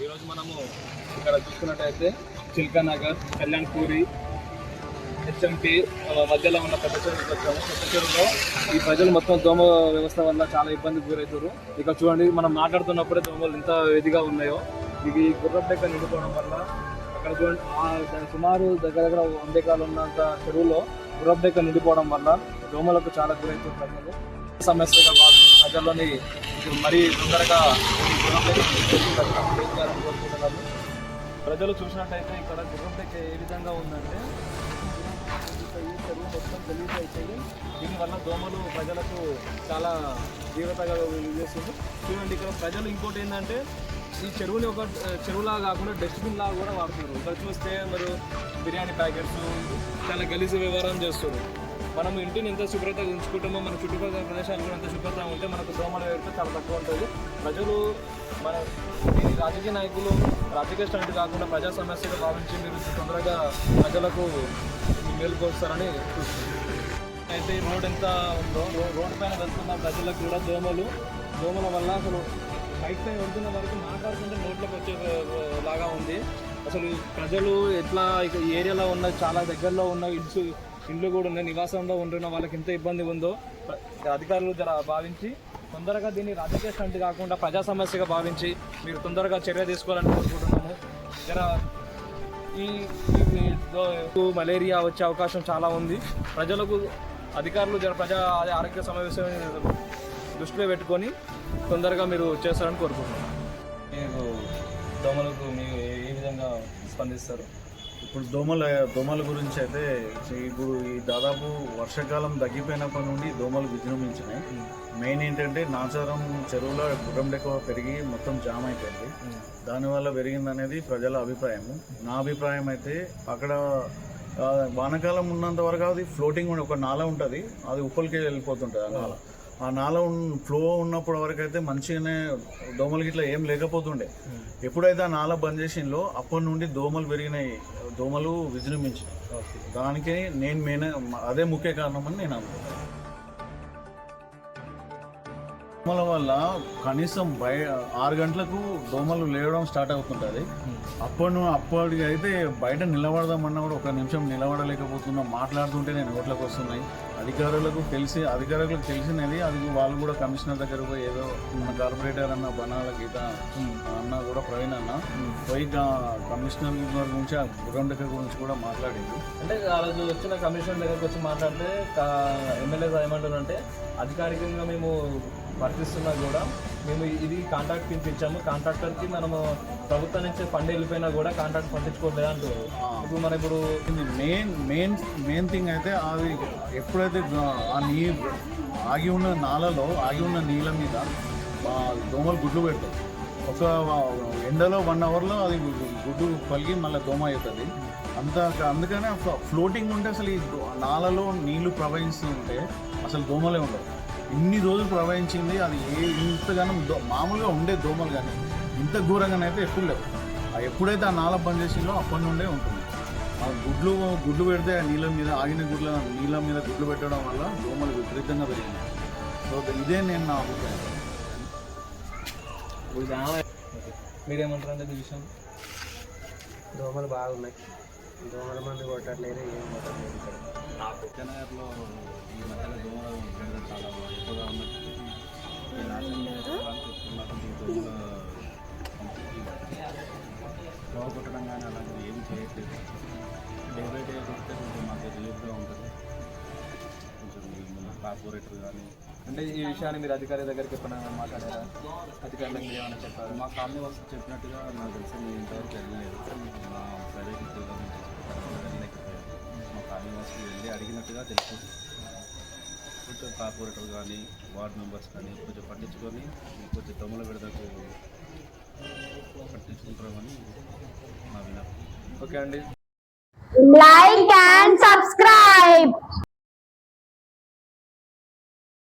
ఈరోజు మనము ఇక్కడ చూసుకున్నట్టయితే చిల్కా నగర్, కళ్యాణ్పూరి, హెచ్ఎంటి మధ్యలో ఉన్న పెద్ద చెరువుకి వచ్చాము. పెద్ద చెరువులో ఈ ప్రజలు మొత్తం దోమ వ్యవస్థ వల్ల చాలా ఇబ్బందికి గురవుతారు. ఇక్కడ చూడండి, మనం మాట్లాడుతున్నప్పుడే దోమలు ఎంత ఇదిగా ఉన్నాయో. ఇది గుర్రపు డెక్క నిండిపోవడం వల్ల అక్కడ చూడండి, సుమారు దగ్గర 100 ఎకరాలు ఉన్నంత చెరువులో గుర్రపు డెక్క నిండిపోవడం వల్ల దోమలకు చాలా గురవుతారు ప్రజలు. సమస్యగా ప్రజల్లోని మరీ తొందరగా కోరుకుంటున్నారు. ప్రజలు చూసినట్టయితే ఇక్కడ గుర్రపు డెక్క ఏ విధంగా ఉందంటే ఈ చెరువు మొత్తం గలీజ్ అయిపోయి దీనివల్ల దోమలు ప్రజలకు చాలా తీవ్రతగా చేస్తుంది. చూడండి, ఇక్కడ ప్రజలు ఇంకోటి ఏంటంటే ఈ చెరువుని ఒక చెరువులా కాకుండా డస్ట్బిన్ లాగా కూడా వాడుతున్నారు. ఇక్కడ చూస్తే మరి బిర్యానీ ప్యాకెట్స్ చాలా గలీజు వ్యవహారం చేస్తారు. మనం ఇంటిని ఎంత శుభ్రతగా ఉంచుకుంటామో మన చుట్టుపక్కల ప్రదేశాలు కూడా ఎంత శుభ్రతగా ఉంటే మనకు దోమల వేడితే చాలా తక్కువ ఉంటుంది. ప్రజలు మన ఈ రాజకీయ నాయకులు రాజకీయ స్టంట్ కాకుండా ప్రజా సమస్యగా భావించి మీరు తొందరగా ప్రజలకు మేలుకొస్తారని చూస్తున్నాం. అయితే రోడ్ ఎంత ఉందో రోడ్డు పైన వెళ్తున్న ప్రజలకు కూడా దోమల వల్ల అసలు బైక్ పైన వెళ్తున్న వరకు మాట్లాడుతుంటే నోట్లోకి వచ్చే లాగా ఉంది. అసలు ప్రజలు ఎట్లా ఈ ఏరియాలో ఉన్న చాలా దగ్గరలో ఉన్న ఇండ్లు కూడా ఉన్నాయి, నివాసంలో ఉంటున్న వాళ్ళకి ఎంత ఇబ్బంది ఉందో అధికారులు భావించి తొందరగా దీన్ని రాజకీయ స్టంట్ కాకుండా ప్రజా సమస్యగా భావించి మీరు తొందరగా చర్య తీసుకోవాలని కోరుకుంటున్నాము. ఈ మలేరియా వచ్చే అవకాశం చాలా ఉంది. ప్రజలకు అధికారులు ప్రజా ఆరోగ్య సమావేశం దృష్టిలో పెట్టుకొని తొందరగా మీరు చేస్తారని కోరుకుంటున్నాను. మీరు దోమలకు మీరు ఏ విధంగా స్పందిస్తారు? ఇప్పుడు దోమల గురించి అయితే ఇప్పుడు ఈ దాదాపు వర్షాకాలం తగ్గిపోయినప్పటి నుండి దోమలు విజృంభించినాయి. మెయిన్ ఏంటంటే నాచారం చెరువులో గుర్రం డెక్క పెరిగి మొత్తం జామ్ అయిపోయింది. దానివల్ల పెరిగిందనేది ప్రజల అభిప్రాయము. నా అభిప్రాయం అయితే అక్కడ వానాకాలం ఉన్నంత వరకు అది ఫ్లోటింగ్ ఒక నాల ఉంటుంది, అది ఉప్పలికి వెళ్ళిపోతుంటుంది. ఆ నాల ఫ్లో ఉన్నప్పటి వరకు అయితే మంచిగానే దోమలకి ఇట్లా ఏం లేకపోతుండే. ఎప్పుడైతే ఆ నాల బంద్ చేసిందో అప్పటి నుండి దోమలు పెరిగినాయి, దోమలు విజృంభించినాయి. దానికి అదే ముఖ్య కారణం అని నేను అనుకుంటున్నాను. దోమల వల్ల కనీసం 6 గంటలకు దోమలు లేవడం స్టార్ట్ అవుతుంటుంది. అప్పటికి అయితే బయట నిలబడదామన్నా కూడా 1 నిమిషం నిలబడలేకపోతున్నాం. మాట్లాడుతుంటే నేను నోట్లోకి వస్తున్నాయి. అధికారులకు తెలిసినది అది. వాళ్ళు కూడా కమిషనర్ దగ్గర పోయి ఏదో మన కార్పొరేటర్ అన్న బనాల గీత అన్న కూడా ప్రవీణ్ అన్న పోయి కమిషనర్ గురించి ఆ గుర్రం డెక్క గురించి కూడా మాట్లాడింది. అంటే ఆ రోజు వచ్చిన కమిషనర్ దగ్గరకు వచ్చి మాట్లాడితే ఎమ్మెల్యే ఏమంటారు అంటే అధికారికంగా మేము వర్తిస్తున్నా కూడా మేము ఇది కాంట్రాక్ట్ ఇచ్చాము, కాంట్రాక్టర్కి మనము ప్రభుత్వం నుంచి ఫండ్ వెళ్ళిపోయినా కూడా కాంట్రాక్ట్ పండించుకోలేదు అంటారు. ఇప్పుడు మన ఇప్పుడు మెయిన్ థింగ్ అయితే అది ఎప్పుడైతే ఆ ఆగి ఉన్న నీళ్ళ మీద దోమలు గుడ్లు పెడతాయి. ఒక ఎండలో 1 అవర్లో అది గుడ్డు పలిగి మళ్ళీ దోమ అవుతుంది. అందుకనే ఫ్లోటింగ్ ఉంటే అసలు ఈ నాలలో నీళ్లు ప్రవహిస్తూ ఉంటే అసలు దోమలే ఉండవు. ఇన్ని రోజులు ప్రవహించింది అది ఇంతగానో మామూలుగా ఉండే దోమలు, కానీ ఇంత ఘోరంగానైతే ఎప్పుడు లేవు. ఎప్పుడైతే ఆ నాల బంద్ చేసిందో అప్పటి నుండే ఉంటుంది. ఆ గుడ్లు పెడితే ఆ నీళ్ళ మీద నీళ్ళ మీద గుడ్లు పెట్టడం వల్ల దోమలు విపరీతంగా పెరిగినాయి. సో ఇదే నేను నా అభిప్రాయం. మీరేమంటారు అంటే ఈ విషయం? దోమలు బాగున్నాయి, దోమల మంది కొట్టట్లేదు, ఏం కొట్టట్లేదు. విజయనగర్లో ఈ మధ్యలో దోమలు చాలా ఎక్కువగా ఉన్నట్టు దోమ కొట్టడం కానీ అలాంటివి ఏం చేయట్లేదు. డే బై డే కొడితే కొంచెం మాకు రిలీఫ్గా ఉంటుంది. కొంచెం మన కార్పొరేటర్ కానీ అంటే ఈ విషయాన్ని మీరు అధికారి దగ్గరికి ఎప్పుడైనా మాట్లాడారా? అధికారులకు మీరు ఏమైనా చెప్పారు? మా కాలనీ వస్తు చెప్పినట్టుగా నాకు తెలిసి నేను ఇంతవరకు వెళ్ళలేదు. మా ప్రైవేట్ ఉద్యోగం వెళ్ళలేకపోయాను. మా కాలనీ వస్తు వెళ్ళి అడిగినట్టుగా తెలుస్తుంది. కొంచెం కార్పొరేటర్ కానీ వార్డు మెంబర్స్ కానీ కొంచెం పట్టించుకొని కొంచెం దొంగల విడతకు పట్టించుకుంటామని మా విన్నపం. ఓకే అండి.